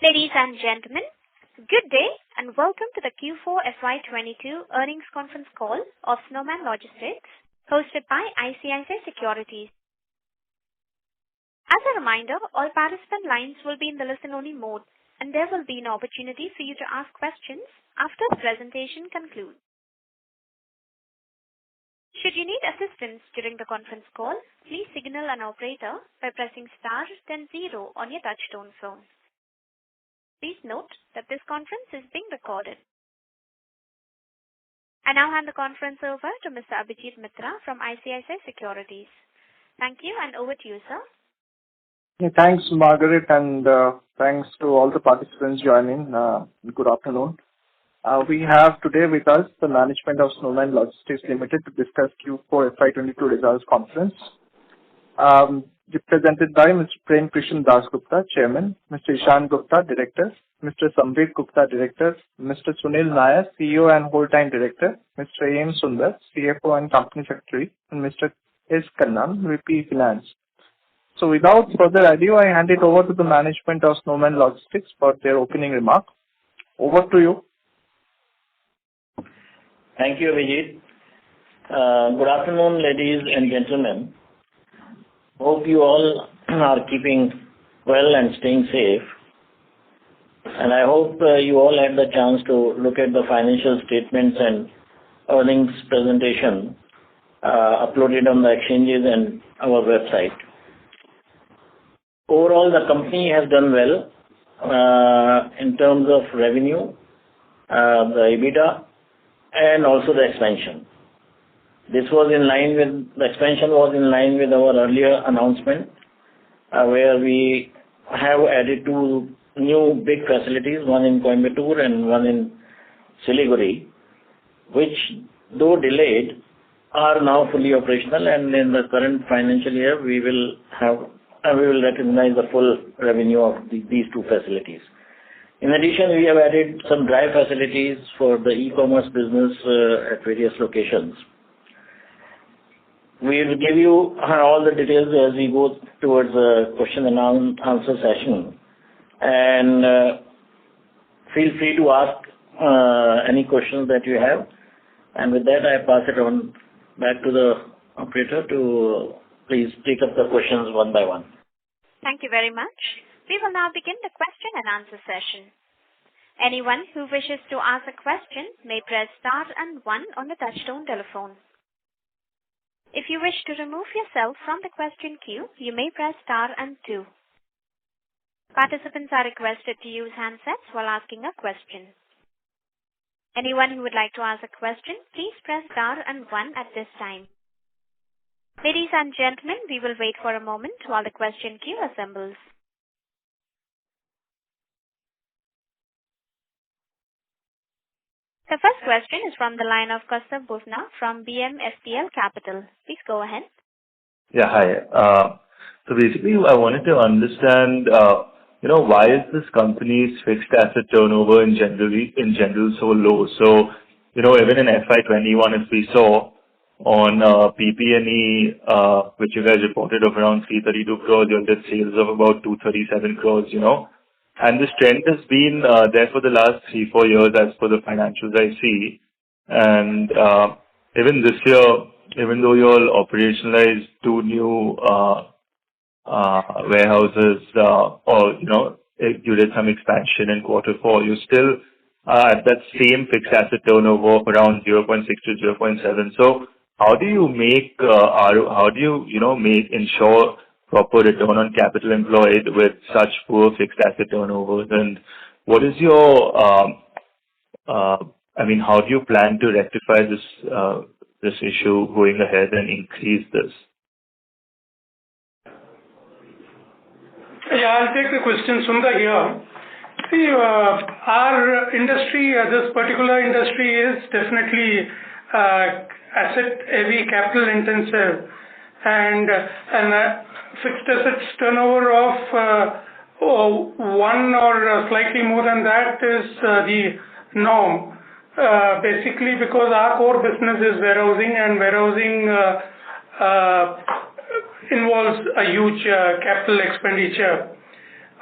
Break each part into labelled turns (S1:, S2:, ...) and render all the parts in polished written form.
S1: Ladies and gentlemen, good day and welcome to the Q4FY22 earnings conference call of Snowman Logistics, hosted by ICICI Securities. As a reminder, all participant lines will be in the listen-only mode, and there will be an opportunity for you to ask questions after the presentation concludes. Should you need assistance during the conference call, please signal an operator by pressing star then 0 on your touchtone phone. Please note that this conference is being recorded. I now hand the conference over to Mr. Abhijit Mitra from ICICI Securities. Thank you, and over to you, sir.
S2: Yeah, thanks, Margaret, and thanks to all the participants joining. Good afternoon. We have today with us the management of Snowman Logistics Limited to discuss Q4 FY22 results conference. Represented by Mr. Prem Krishan Dasgupta, Chairman, Mr. Ishan Gupta, Director, Mr. Samvik Gupta, Director, Mr. Sunil Nair, CEO and Whole-Time Director, Mr. A.M. Sundar, CFO and Company Secretary, and Mr. S. Kannan, VP Finance. So without further ado, I hand it over to the management of Snowman Logistics for their opening remark. Over to you.
S3: Thank you, Abhijit. Good afternoon, ladies and gentlemen. Hope you all are keeping well and staying safe. And I hope you all had the chance to look at the financial statements and earnings presentation uploaded on the exchanges and our website. Overall, the company has done well in terms of revenue, the EBITDA, and also the expansion. The expansion was in line with our earlier announcement, where we have added 2 new big facilities, one in Coimbatore and one in Siliguri, which, though delayed, are now fully operational, and in the current financial year we will recognize the full revenue of these 2 facilities. In addition, we have added some dry facilities for the e-commerce business at various locations. We will give you all the details as we go towards the question and answer session. And feel free to ask any questions that you have. And with that, I pass it on back to the operator to please take up the questions one by one.
S1: Thank you very much. We will now begin the question and answer session. Anyone who wishes to ask a question may press star and 1 on the touchtone telephone. If you wish to remove yourself from the question queue, you may press star and 2. Participants are requested to use handsets while asking a question. Anyone who would like to ask a question, please press star and 1 at this time. Ladies and gentlemen, we will wait for a moment while the question queue assembles. The first question is from the line of Kaustav Bubna from BMSPL Capital. Please go ahead.
S4: Yeah, hi. So basically, I wanted to understand, why is this company's fixed asset turnover in general so low? So, even in FY21, if we saw on PP&E, which you guys reported of around 332 crores, you did sales of about 237 crores, And this trend has been there for the last 3-4 years as per the financials I see. And even this year, even though you all operationalized 2 new warehouses you did some expansion in Q4, you still at that same fixed asset turnover of around 0.6 to 0.7. So how do you ensure proper return on capital employed with such poor fixed asset turnovers? And what is your, how do you plan to rectify this issue going ahead and increase this?
S5: Yeah, I'll take the question, Sundar here. See, our industry, this particular industry is definitely asset-heavy, capital-intensive, and fixed assets turnover of 1 or slightly more than that is the norm. Basically, because our core business is warehousing, and warehousing involves a huge capital expenditure.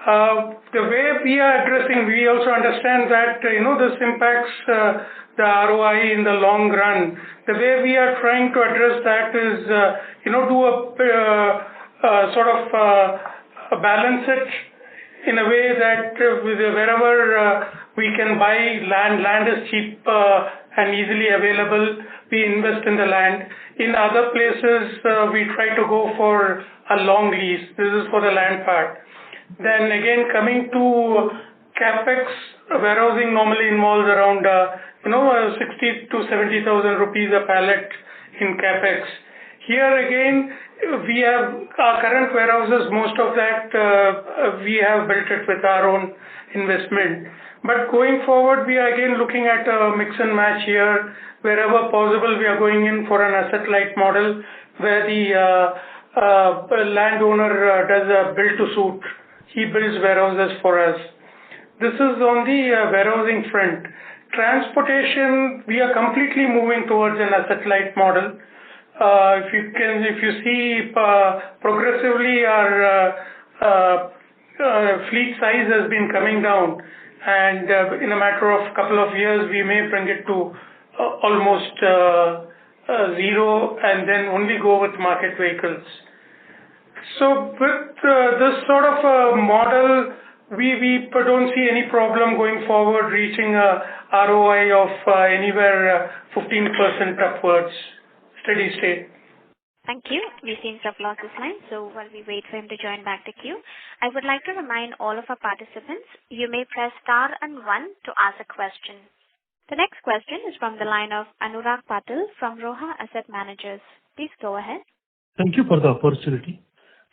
S5: The way we are addressing, we also understand that, this impacts the ROI in the long run. The way we are trying to address that is, do a balance it in a way that wherever we can buy land is cheap and easily available, we invest in the land. In other places, we try to go for a long lease. This is for the land part. Then again, coming to Capex, warehousing normally involves around 60 to 70,000 rupees a pallet in Capex. Here again, we have our current warehouses, most of that we have built it with our own investment. But going forward, we are again looking at a mix and match here. Wherever possible, we are going in for an asset-light model where the landowner does a build-to-suit. He builds warehouses for us. This is on the warehousing front. Transportation, we are completely moving towards an asset-light model. If you see progressively our fleet size has been coming down, and in a matter of couple of years we may bring it to almost zero and then only go with market vehicles. So with this sort of a model, we don't see any problem going forward reaching a ROI of anywhere 15% upwards, steady state.
S1: Thank you. We seem to have lost this line, so while we wait for him to join back the queue, I would like to remind all of our participants, you may press star and 1 to ask a question. The next question is from the line of Anurag Patil from Roha Asset Managers. Please go ahead.
S6: Thank you for the opportunity.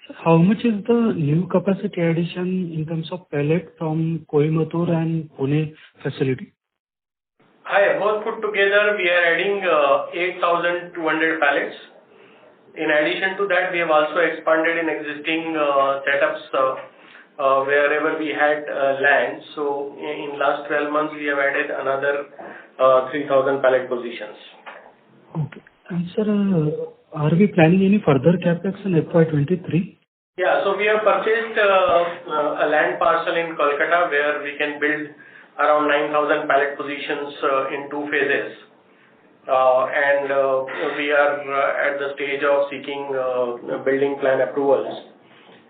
S6: So how much is the new capacity addition in terms of pallet from Coimbatore and Pune facility?
S7: Hi, both put together we are adding 8,200 pallets. In addition to that, we have also expanded in existing setups wherever we had land. So in last 12 months, we have added another 3,000 pallet positions.
S6: Okay. And sir, are we planning any further capex in FY23?
S7: Yeah, so we have purchased a land parcel in Kolkata where we can build around 9,000 pallet positions in 2 phases. And we are at the stage of seeking building plan approvals.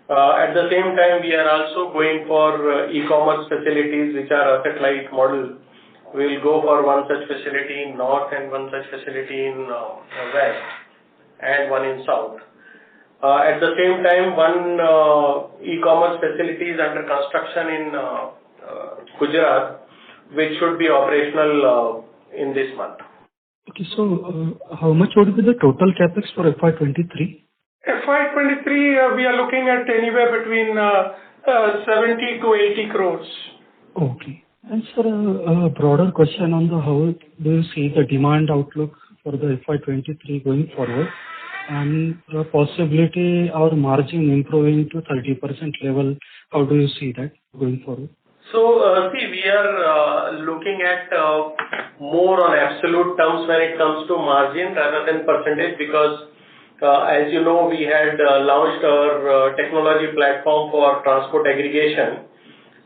S7: At the same time, we are also going for e-commerce facilities which are asset-light model. We will go for one such facility in north and one such facility in west and one in south. At the same time, one e-commerce facility is under construction in Gujarat, which should be operational in this month.
S6: Okay, so how much would be the total capex for FY23?
S5: FY23, we are looking at anywhere between 70 to 80 crores.
S6: Okay. And sir, a broader question on how do you see the demand outlook for the FY23 going forward, and the possibility our margin improving to 30% level, how do you see that going forward?
S7: So, we are looking at more on absolute terms when it comes to margin rather than percentage, because as you know, we had launched our technology platform for transport aggregation.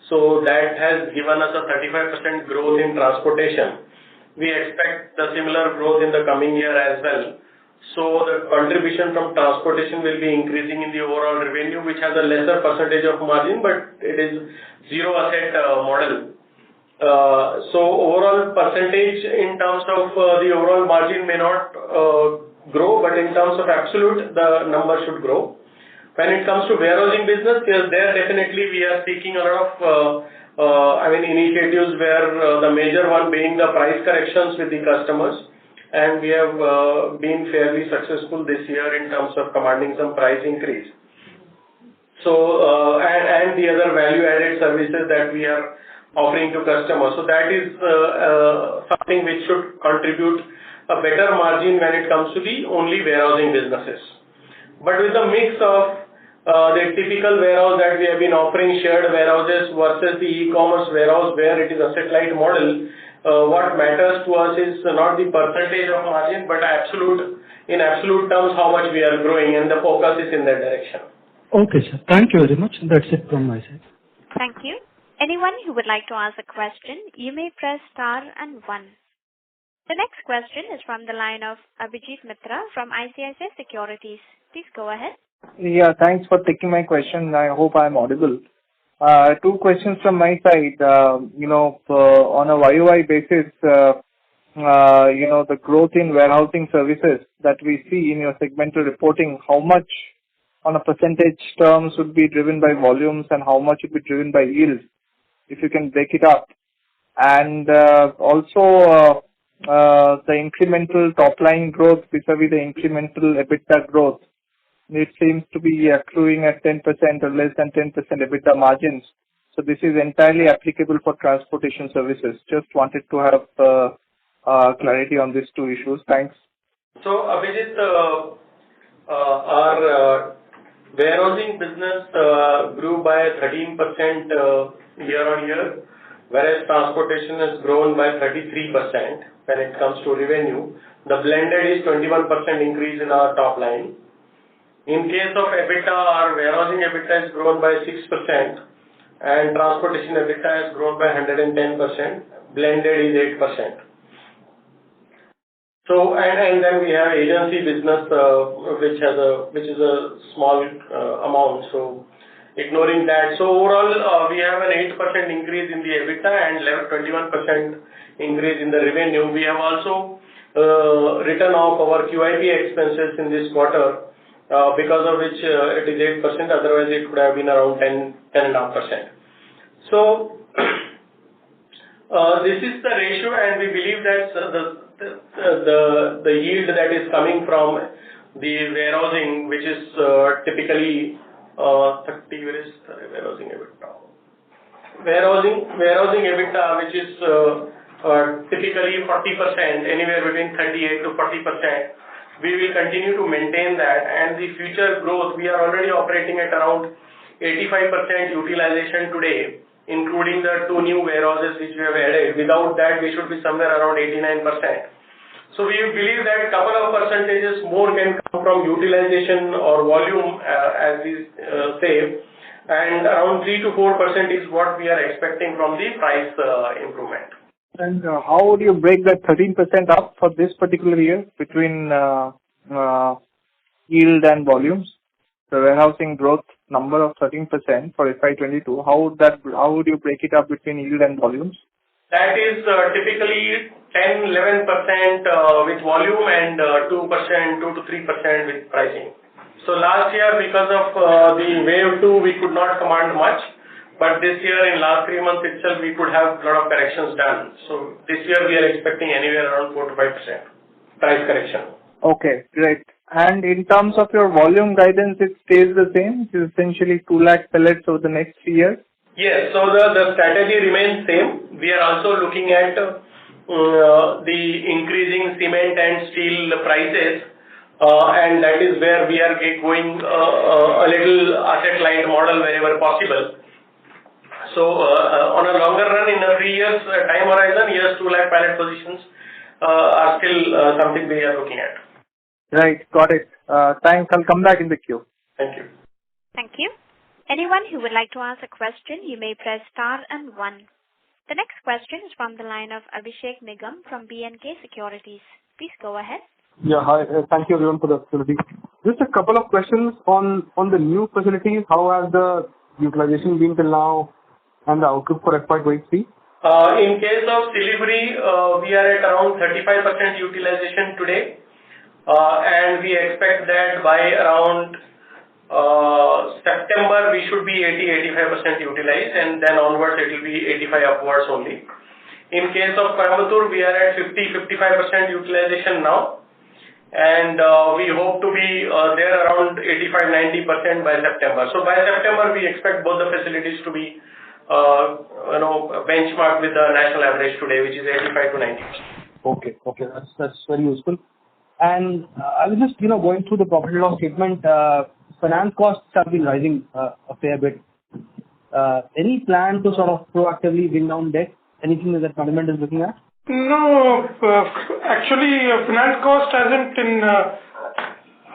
S7: So that has given us a 35% growth in transportation. We expect the similar growth in the coming year as well. So the contribution from transportation will be increasing in the overall revenue, which has a lesser percentage of margin, but it is zero asset model. So overall percentage in terms of the overall margin may not grow, but in terms of absolute, the number should grow. When it comes to warehousing business, there definitely we are seeking a lot of initiatives where the major one being the price corrections with the customers, and we have been fairly successful this year in terms of commanding some price increase. So and the other value-added services that we are offering to customers. So that is something which should contribute a better margin when it comes to the only warehousing businesses. But with the mix of the typical warehouse that we have been offering, shared warehouses versus the e-commerce warehouse where it is asset-light model, what matters to us is not the percentage of margin, but in absolute terms how much we are growing, and the focus is in that direction.
S6: Okay, sir. Thank you very much. That's it from my side.
S1: Thank you. Anyone who would like to ask a question, you may press star and one. The next question is from the line of Abhijit Mitra from ICICI Securities. Please go ahead.
S2: Yeah, thanks for taking my question. I hope I'm audible. Two questions from my side. On a YOY basis, the growth in warehousing services that we see in your segmental reporting, how much on a percentage terms would be driven by volumes and how much would be driven by yield, if you can break it up. And also the incremental top line growth vis-a-vis the incremental EBITDA growth. It seems to be accruing at 10% or less than 10% EBITDA margins. So this is entirely applicable for transportation services. Just wanted to have clarity on these two issues. Thanks.
S7: So Abhijit, our warehousing business grew by 13% year on year, whereas transportation has grown by 33% when it comes to revenue. The blended is 21% increase in our top line. In case of EBITDA, our warehousing EBITDA has grown by 6% and transportation EBITDA has grown by 110%. Blended is 8%. So and then we have agency business which is a small amount. So ignoring that, so overall we have an 8% increase in the EBITDA and 21% increase in the revenue. We have also written off our QIP expenses in this quarter, because of which it is 8%. Otherwise, it could have been around 10.5%. So this is the ratio, and we believe that the yield that is coming from the warehousing, which is typically 30. Where is the warehousing EBITDA? Warehousing EBITDA, which is typically 40%, anywhere between 38 to 40%. We will continue to maintain that, and the future growth, we are already operating at around 85% utilization today, including the two new warehouses which we have added. Without that, we should be somewhere around 89%. So we believe that a couple of percentages more can come from utilization or volume, as we say, and around 3 to 4% is what we are expecting from the price improvement.
S2: And how would you break that 13% up for this particular year between yield and volumes? The warehousing growth number of 13% for FY22. How would you break it up between yield and volumes?
S7: That is typically 10-11% with volume and 2% to 3% with pricing. So last year, because of the wave 2, we could not command much. But this year, in last 3 months itself, we could have a lot of corrections done. So this year, we are expecting anywhere around 4 to 5% price correction.
S2: Okay, great. And in terms of your volume guidance, it stays the same? It is essentially 2 lakh pellets over the next 3 years?
S7: Yes, so the strategy remains same. We are also looking at the increasing cement and steel prices, and that is where we are going a little asset-light model wherever possible. So on a longer run, in a 3 years time horizon, yes, 2 lakh pallet positions are still something we are looking at.
S2: Right, got it. Thanks. I'll come back in the queue.
S7: Thank you.
S1: Thank you. Anyone who would like to ask a question, you may press star and one. The next question is from the line of Abhishek Nigam from B&K Securities. Please go ahead.
S8: Yeah, hi. Thank you everyone for the opportunity. Just a couple of questions on the new facilities. How has the utilization been till now and the outlook for FY23?
S7: In case of delivery, we are at around 35% utilization today, and we expect that by around September we should be 80-85% utilized, and then onwards it will be 85 upwards only. In case of Coimbatore, we are at 50-55% utilization now, and we hope to be there around 85-90% by September. So by September we expect both the facilities to be benchmarked with the national average today, which is 85 to 90%.
S8: Okay, that's very useful. And I was just going through the profit and loss statement. Finance costs have been rising a fair bit. Any plan to sort of proactively bring down debt? Anything that management is looking at?
S5: No, actually finance cost hasn't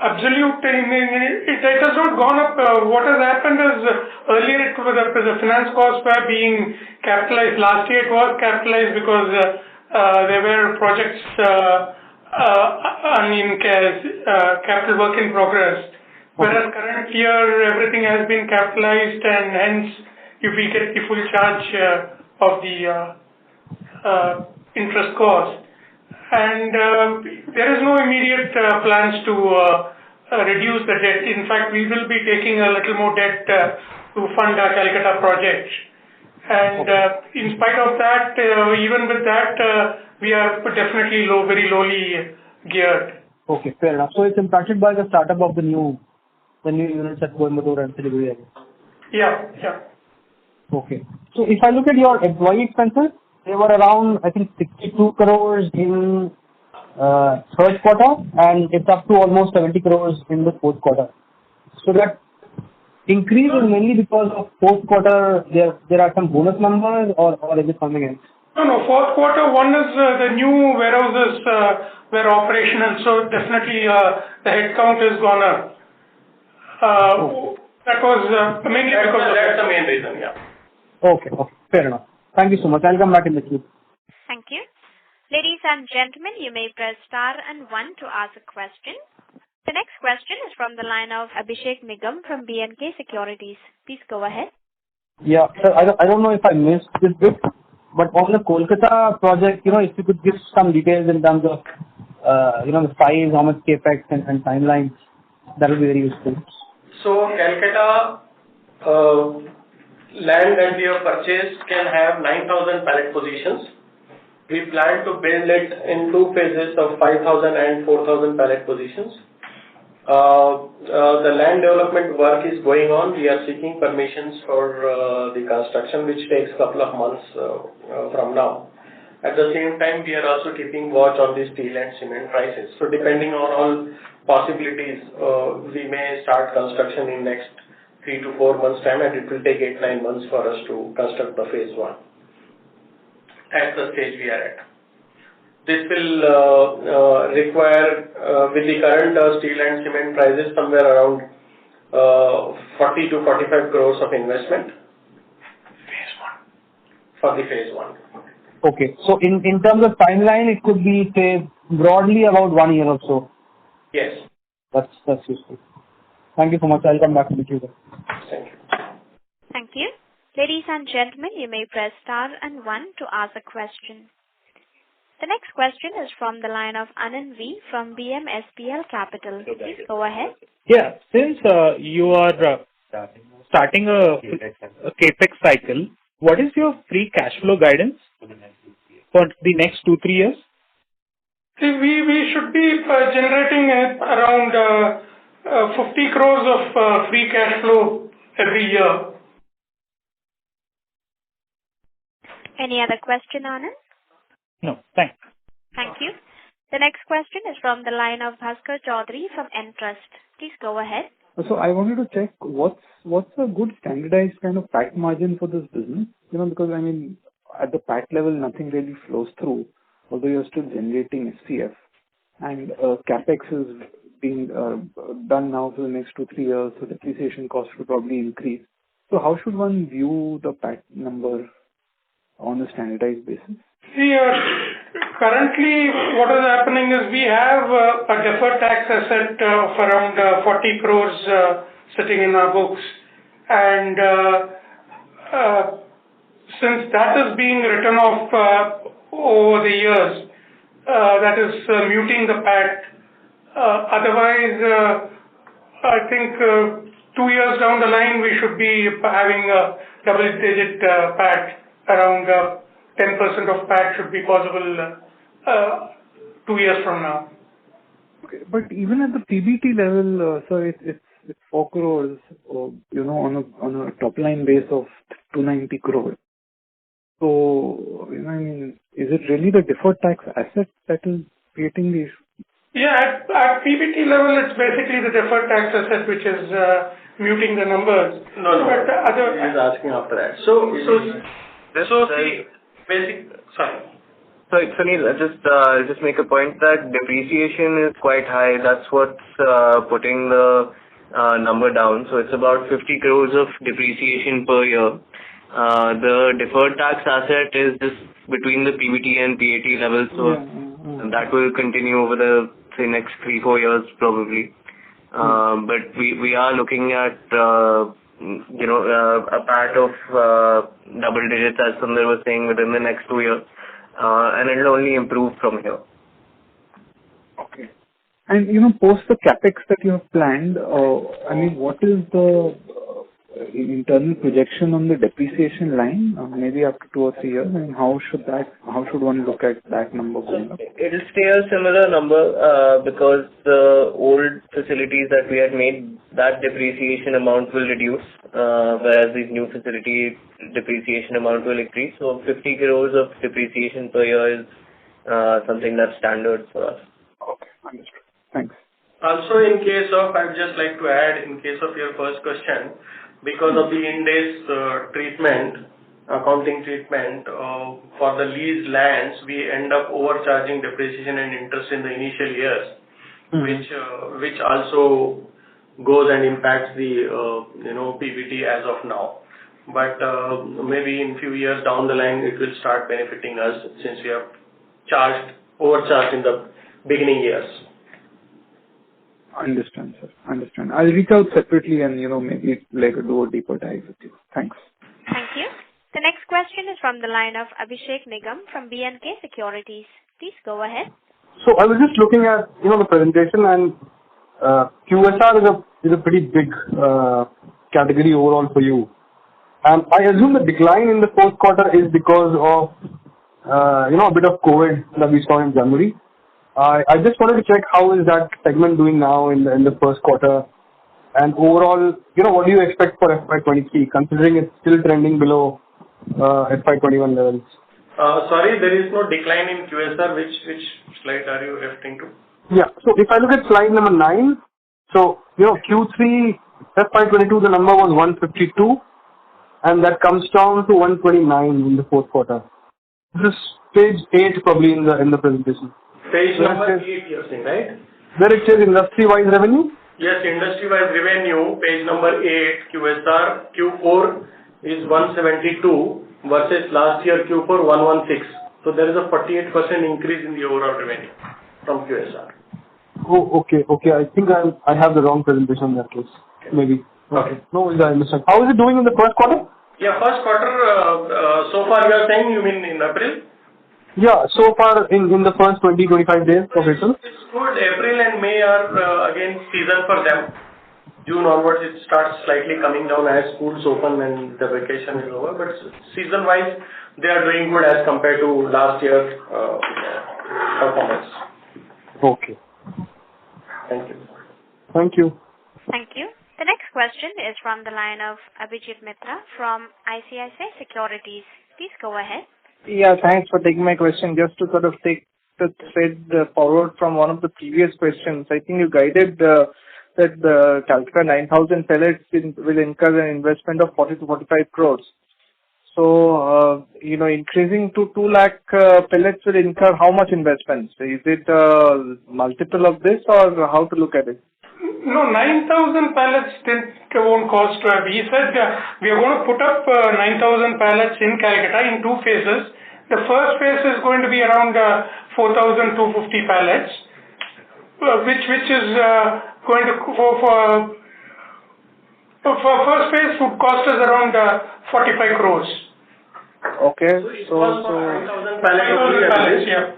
S5: absolute, it has not gone up. What has happened is earlier the finance costs were being capitalized. Last year it was capitalized because there were projects capital work in progress. Whereas current year everything has been capitalized, and hence we get the full charge of the interest cost. And there is no immediate plans to reduce the debt. In fact, we will be taking a little more debt to fund our Calcutta project. And in spite of that, even with that, we are definitely very lowly geared.
S8: Okay, fair enough. So it's impacted by the startup of the new units at Coimbatore and Siliguri.
S5: Yeah.
S8: Okay. So if I look at your employee expenses, they were around, I think, 62 crores in third quarter, and it's up to almost 70 crores in the fourth quarter. So that increase is mainly because of fourth quarter, there are some bonus numbers, or is it something else?
S5: No. Fourth quarter, one is the new warehouses were operational, so definitely the headcount has gone up. That was mainly because of that's the main reason, yeah.
S8: Okay, fair enough. Thank you so much. I'll come back in the queue.
S1: Thank you. Ladies and gentlemen, you may press star and 1 to ask a question. The next question is from the line of Abhishek Nigam from B&K Securities. Please go ahead.
S8: Yeah, sir, I don't know if I missed this bit, but on the Kolkata project, if you could give some details in terms of, the size, how much Capex and timelines, that would be very useful.
S7: So, Calcutta land that we have purchased can have 9,000 pallet positions. We plan to build it in 2 phases of 5,000 and 4,000 pallet positions. The land development work is going on. We are seeking permissions for the construction, which takes a couple of months from now. At the same time, we are also keeping watch on the steel and cement prices. So depending on all possibilities, we may start construction in next 3 to 4 months time, and it will take 8-9 months for us to construct the phase 1 at the stage we are at. This will require, with the current steel and cement prices, somewhere around 40 to 45 crores of investment. Phase 1. For the phase 1.
S8: Okay. So in terms of timeline, it could be, say, broadly about 1 year or so.
S7: Yes.
S8: That's useful. Thank you so much. I'll come back to the queue.
S7: Thank you.
S1: Thank you. Ladies and gentlemen, you may press star and 1 to ask a question. The next question is from the line of Anand V from BMSPL Capital. Please go ahead.
S9: Yeah, since you are starting a Capex cycle, what is your free cash flow guidance for the next 2-3 years?
S5: See, we should be generating around 50 crores of free cash flow every year.
S1: Any other question, Anand?
S9: No, thanks.
S1: Thank you. The next question is from the line of Bhaskar Chaudhary from Entrust. Please go ahead.
S10: So I wanted to check what's a good standardized kind of PAT margin for this business? Because at the PAT level, nothing really flows through, although you're still generating FCF, and Capex is being done now for the next 2-3 years, so depreciation costs will probably increase. So how should one view the PAT number on a standardized basis?
S5: See, currently what is happening is we have a deferred tax asset of around 40 crores sitting in our books, and since that is being written off over the years, that is muting the PAT. Otherwise, I think 2 years down the line we should be having a double-digit PAT. Around 10% of PAT should be possible 2 years from now.
S10: Okay, but even at the PBT level, sir, it's 4 crores, on a top line base of 290 crores. So, is it really the deferred tax asset that is creating the issue?
S5: Yeah, at PBT level, it's basically the deferred tax asset which is muting the numbers.
S7: No. He's asking after that. So the basic. Sorry.
S11: Sorry, Sunil, just make a point that depreciation is quite high. That's what's putting the number down. So it's about 50 crores of depreciation per year. The deferred tax asset is just between the PBT and PAT levels, so that will continue over the next 3-4 years probably. But we are looking at a PAT of double digits, as Sundar was saying, within the next 2 years, and it will only improve from here.
S10: Okay. And post the capex that you have planned, what is the internal projection on the depreciation line, maybe after 2 or 3 years, and how should one look at that number going up?
S11: It will stay a similar number because the old facilities that we had made, that depreciation amount will reduce, whereas these new facility depreciation amount will increase. So 50 crores of depreciation per year is something that's standard for us.
S10: Okay, understood. Thanks.
S7: Also, I'd just like to add, in case of your first question, because of the Ind AS accounting treatment, for the leased lands, we end up overcharging depreciation and interest in the initial years, which also goes and impacts the PBT as of now. But maybe in few years down the line, it will start benefiting us since we have overcharged in the beginning years.
S10: Understand, sir. Understand. I'll reach out separately and, maybe do a deeper dive with you. Thanks.
S1: Thank you. The next question is from the line of Abhishek Nigam from B&K Securities. Please go ahead.
S12: So I was just looking at, the presentation, and QSR is a pretty big category overall for you. And I assume the decline in the fourth quarter is because of, a bit of COVID that we saw in January. I just wanted to check how is that segment doing now in the first quarter, and overall, what do you expect for FY23, considering it's still trending below FY21 levels?
S7: Sorry, there is no decline in QSR. Which slide are you referring to?
S12: Yeah, so if I look at slide number 9, so Q3 FY22, the number was 152, and that comes down to 129 in the fourth quarter. This is page 8 probably in the presentation.
S7: Page number 8 you're saying, right?
S12: Where it says industry-wise revenue?
S7: Yes, industry-wise revenue, page number 8, QSR, Q4 is 172 versus last year Q4 116. So there is a 48% increase in the overall revenue from QSR.
S12: Oh, okay. I think I have the wrong presentation in that case. Maybe.
S7: Okay.
S12: No, I understand. How is it doing in the first quarter?
S7: Yeah, first quarter, so far you are saying, you mean in April?
S12: Yeah, so far in the first 20-25 days of April.
S7: It's good. April and May are again season for them. June onwards it starts slightly coming down as schools open and the vacation is over. But season wise they are doing good as compared to last year's performance.
S12: Okay.
S7: Thank you.
S12: Thank you.
S1: Thank you. The next question is from the line of Abhijit Mitra from ICICI Securities. Please go ahead.
S2: Yeah, thanks for taking my question. Just to sort of take the thread forward from one of the previous questions, I think you guided that the Calcutta 9,000 pellets will incur an investment of 40 to 45 crores. So, increasing to 2 lakh pellets will incur how much investment? So is it multiple of this, or how to look at it?
S5: No, 9,000 pallets won't cost. We said we are going to put up 9,000 pallets in Calcutta in 2 phases. The first phase is going to be around 4,250 pallets, which is going to for first phase would cost us around 45 crores.
S2: Okay,
S7: so 5,000 pallets, yeah.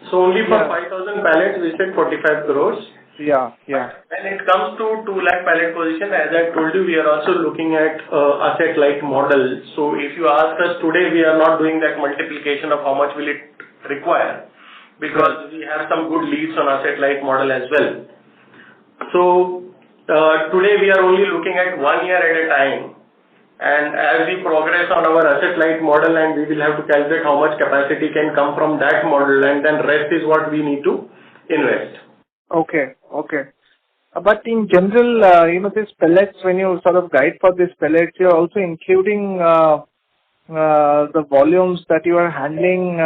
S7: So only for 5,000 pallets we said 45 crores.
S2: Yeah.
S7: When it comes to 2 lakh pallet position, as I told you, we are also looking at asset-light model. So if you ask us today, we are not doing that multiplication of how much will it require, because we have some good leads on asset-light model as well. So today we are only looking at 1 year at a time, and as we progress on our asset-light model, and we will have to calculate how much capacity can come from that model, and then rest is what we need to invest.
S2: Okay. But in general, these pellets, when you sort of guide for these pellets, you're also including, the volumes that you are handling,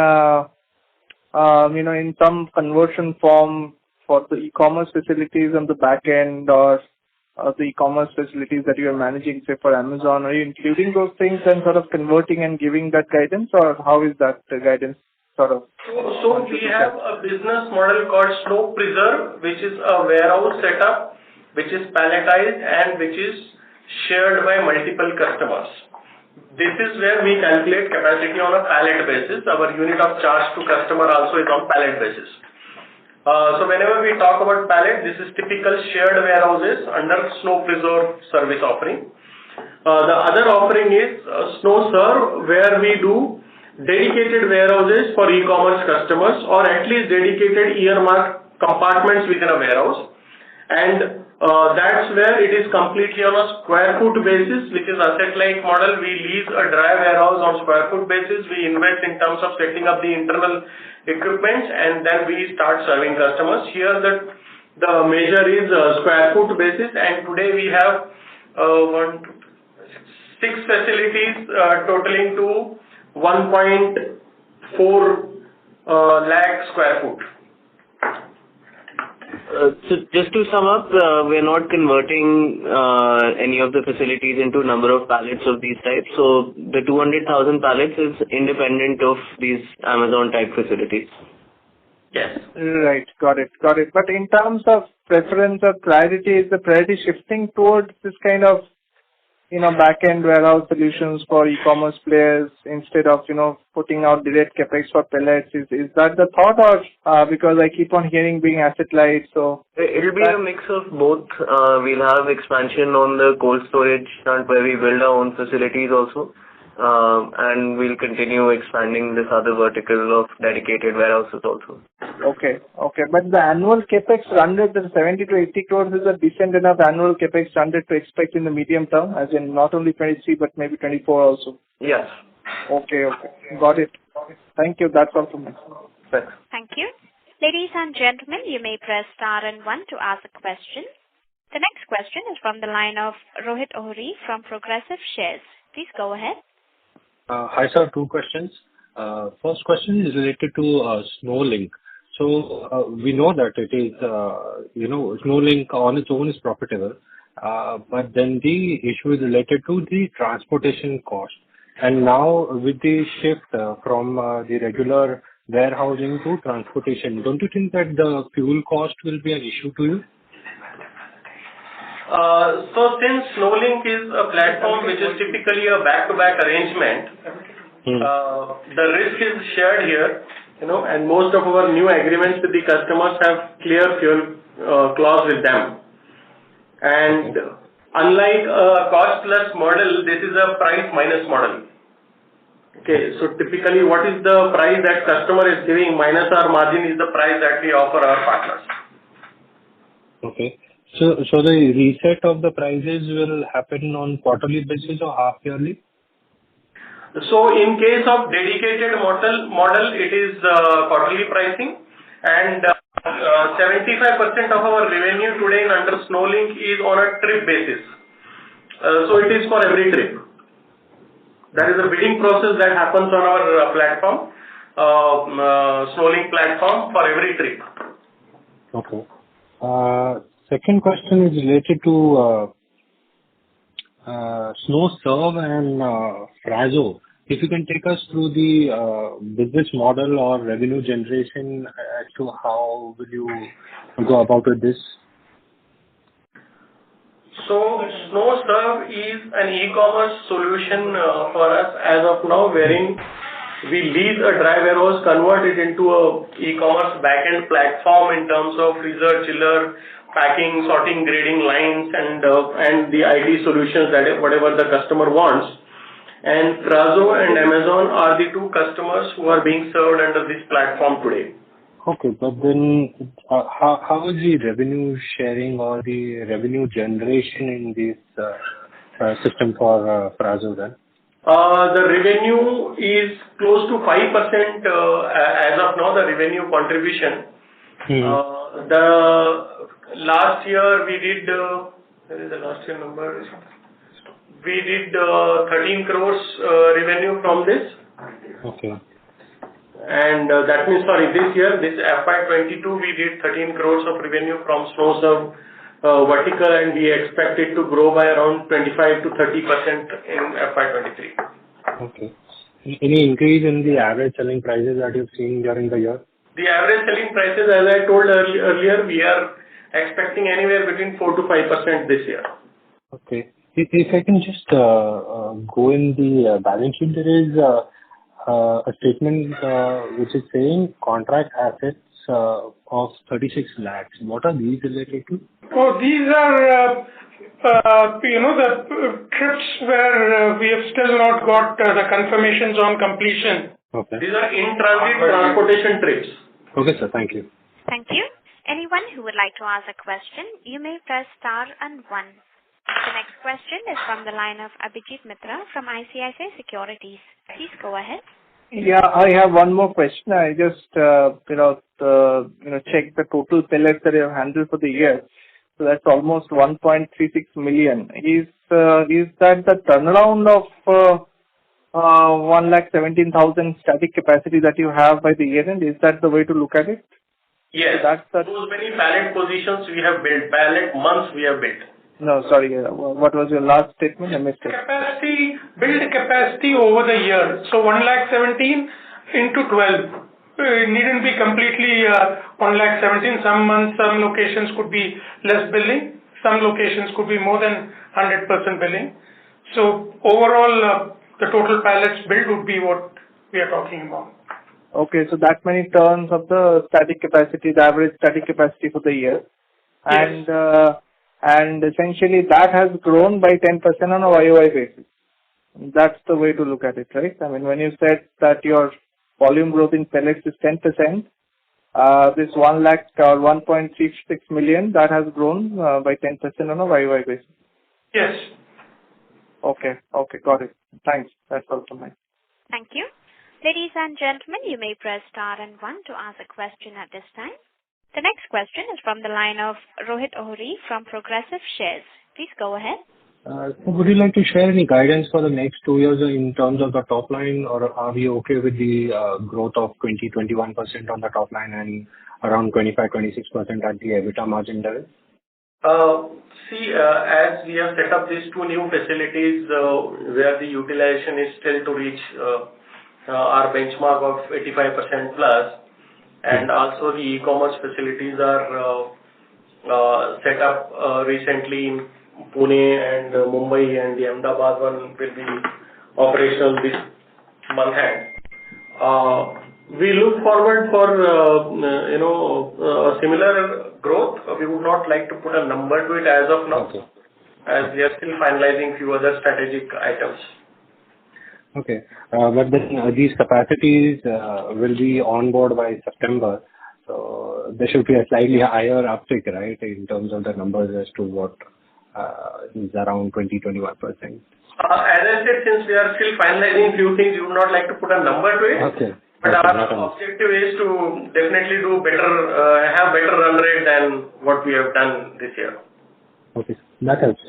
S2: in some conversion form for the e-commerce facilities on the back end or the e-commerce facilities that you are managing, say for Amazon? Are you including those things and sort of converting and giving that guidance, or how is that guidance sort of?
S7: So we have a business model called Snow Preserve, which is a warehouse setup, which is palletized and which is shared by multiple customers. This is where we calculate capacity on a pallet basis. Our unit of charge to customer also is on pallet basis. So whenever we talk about pallet, this is typical shared warehouses under Snow Preserve service offering. The other offering is Snow Serve, where we do dedicated warehouses for e-commerce customers, or at least dedicated earmarked compartments within a warehouse. And that's where it is completely on a square foot basis, which is asset-like model. We lease a dry warehouse on square foot basis. We invest in terms of setting up the internal equipment, and then we start serving customers. Here the measure is square foot basis, and today we have 6 facilities totaling to 1.4 lakh square foot.
S11: So just to sum up, we're not converting any of the facilities into number of pallets of these types. So the 200,000 pallets is independent of these Amazon type facilities.
S7: Yes.
S2: Right. Got it. But in terms of preference or priority, is the priority shifting towards this kind of back-end warehouse solutions for e-commerce players instead of, putting out direct capex for pellets? Is that the thought, or because I keep on hearing being asset light, so?
S11: It'll be a mix of both. We'll have expansion on the cold storage front where we build our own facilities also. And we'll continue expanding this other vertical of dedicated warehouses also.
S2: Okay. But the annual capex run rate, the 70 to 80 crores, is a decent enough annual capex run rate to expect in the medium term, as in not only 23 but maybe 24 also.
S11: Yes.
S2: Okay. Got it. Thank you. That's all from me. Thanks.
S1: Thank you. Ladies and gentlemen, you may press star and 1 to ask a question. The next question is from the line of Rohit Ohri from Progressive Shares. Please go ahead.
S13: Hi, sir. 2 questions. First question is related to Snowlink. So we know that it is, Snowlink on its own is profitable, but then the issue is related to the transportation cost. And now with the shift from the regular warehousing to transportation, don't you think that the fuel cost will be an issue to you?
S7: So since Snowlink is a platform which is typically a back-to-back arrangement, the risk is shared here, and most of our new agreements with the customers have clear fuel clause with them. And unlike a cost-plus model, this is a price-minus model. Okay, so typically what is the price that customer is giving minus our margin is the price that we offer our partners.
S13: Okay. So the reset of the prices will happen on quarterly basis or half yearly?
S7: So in case of dedicated model, it is quarterly pricing, and 75% of our revenue today under Snowlink is on a trip basis. So it is for every trip. That is a bidding process that happens on our platform, Snowlink platform, for every trip.
S13: Okay. Second question is related to Snow Serve and Frazo. If you can take us through the business model or revenue generation as to how will you go about with this?
S7: So Snow Serve is an e-commerce solution for us as of now, wherein we lease a dry warehouse, convert it into a e-commerce backend platform in terms of freezer, chiller, packing, sorting, grading lines, and the IT solutions that whatever the customer wants. And Frazo and Amazon are the 2 customers who are being served under this platform today.
S13: Okay, but then how is the revenue sharing or the revenue generation in this system for Frazo then?
S7: The revenue is close to 5% as of now, the revenue contribution. The last year we did, where is the last year number? we did 13 crores revenue from this.
S13: Okay.
S7: And that means, this year, this FY22, we did 13 crores of revenue from SnowServe vertical, and we expect it to grow by around 25 to 30% in FY23.
S13: Okay. Any increase in the average selling prices that you've seen during the year?
S7: The average selling prices, as I told earlier, we are expecting anywhere between 4 to 5% this year.
S13: Okay. If I can just go in the balance sheet, there is a statement which is saying contract assets of 36 lakhs. What are these related to?
S5: Oh, these are, the trips where we have still not got the confirmations on completion.
S13: Okay.
S7: These are in-transit transportation trips.
S13: Okay, sir. Thank you.
S1: Thank you. Anyone who would like to ask a question, you may press star and 1. The next question is from the line of Abhijit Mitra from ICICI Securities. Please go ahead.
S2: Yeah, I have one more question. I just, checked the total pellets that you have handled for the year. So that's almost 1.36 million. Is that the turnaround of 1,17,000 static capacity that you have by the year end? Is that the way to look at it?
S7: Yes.
S2: So that's
S7: those many pallet positions we have built, pallet months we have built.
S2: No, sorry. What was your last statement? I missed it.
S5: Build capacity over the year. So 1,17,000 into 12. It needn't be completely 1,17,000. Some months, some locations could be less billing. Some locations could be more than 100% billing. So overall, the total pallets built would be what we are talking about.
S2: Okay, so that many turns of the static capacity, the average static capacity for the year.
S5: Yes.
S2: And essentially that has grown by 10% on a YOY basis. That's the way to look at it, right? I mean, when you said that your volume growth in pellets is 10%, this 1 lakh or 1.36 million, that has grown by 10% on a YOY basis.
S5: Yes.
S2: Okay, got it. Thanks. That's all from me.
S1: Thank you. Ladies and gentlemen, you may press star and 1 to ask a question at this time. The next question is from the line of Rohit Ohri from Progressive Shares. Please go ahead.
S13: Would you like to share any guidance for the next 2 years in terms of the top line, or are we okay with the growth of 20-21% on the top line and around 25-26% at the EBITDA margin level?
S7: As we have set up these 2 new facilities where the utilization is still to reach our benchmark of 85% plus, and also the e-commerce facilities are set up recently in Pune and Mumbai, and the Ahmedabad one will be operational this month end. We look forward for a similar growth. We would not like to put a number to it as of now, as we are still finalizing few other strategic items.
S13: Okay, but then these capacities will be on board by September, so there should be a slightly higher uptick, right, in terms of the numbers as to what is around 20-21%.
S7: As I said, since we are still finalizing few things, you would not like to put a number to it.
S13: Okay.
S7: But our objective is to definitely do better, have better run rate than what we have done this year.
S13: Okay, that helps.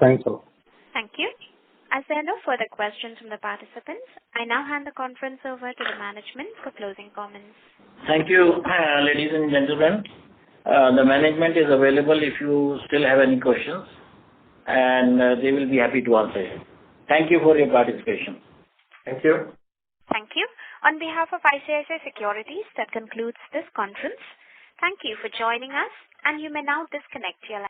S13: Thanks a lot.
S1: Thank you. As there are no further questions from the participants, I now hand the conference over to the management for closing comments.
S3: Thank you, ladies and gentlemen. The management is available if you still have any questions, and they will be happy to answer you. Thank you for your participation.
S7: Thank you.
S1: Thank you. On behalf of ICICI Securities, that concludes this conference. Thank you for joining us, and you may now disconnect your line.